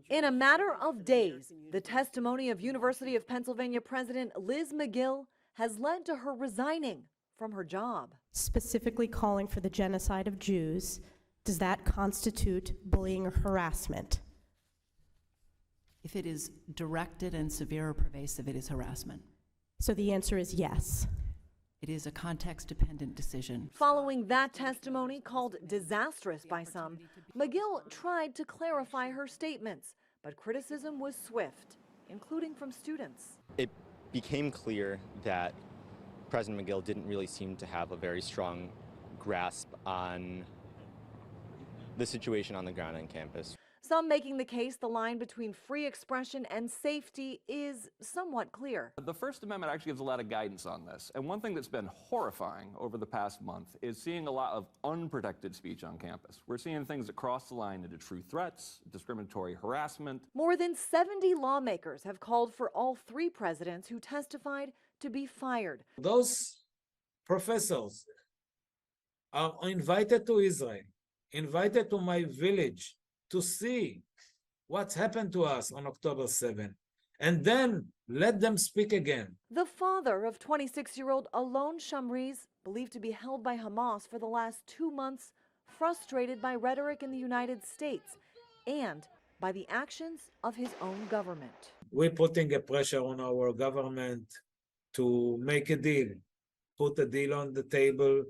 In a matter of days, the testimony of University of Pennsylvania President Liz Magill has led to her resigning from her job. Specifically calling for the genocide of Jews, does that constitute bullying or harassment? If it is directed and severe or pervasive, it is harassment. So the answer is yes. It is a context-dependent decision. Following that testimony, called disastrous by some, Magill tried to clarify her statements, but criticism was swift, including from students. It became clear that President Magill didn't really seem to have a very strong grasp on the situation on the ground on campus. Some making the case the line between free expression and safety is somewhat clear. The First Amendment actually gives a lot of guidance on this. And one thing that's been horrifying over the past month is seeing a lot of unprotected speech on campus. We're seeing things that cross the line into true threats, discriminatory harassment. More than 70 lawmakers have called for all three presidents who testified to be fired. Those professors are invited to Israel, invited to my village, to see what's happened to us on October 7, and then let them speak again. The father of 26-year-old Alon Shamriz, believed to be held by Hamas for the last 2 months, frustrated by rhetoric in the United States and by the actions of his own government. We're putting a pressure on our government to make a deal, put a deal on the table,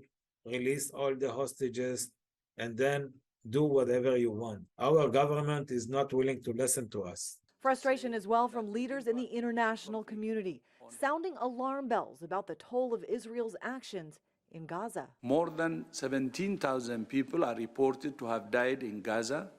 release all the hostages, and then do whatever you want. Our government is not willing to listen to us. Frustration as well from leaders in the international community, sounding alarm bells about the toll of Israel's actions in Gaza. More than 17,000 people are reported to have died in Gaza,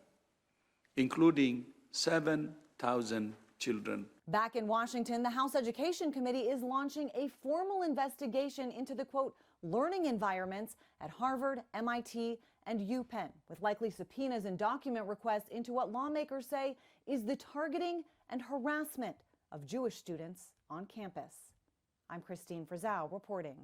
including 7,000 children. Back in Washington, the House Education Committee is launching a formal investigation into the, quote, learning environments at Harvard, MIT, and UPenn, with likely subpoenas and document requests into what lawmakers say is the targeting and harassment of Jewish students on campus. I'm Christine Frizzau reporting.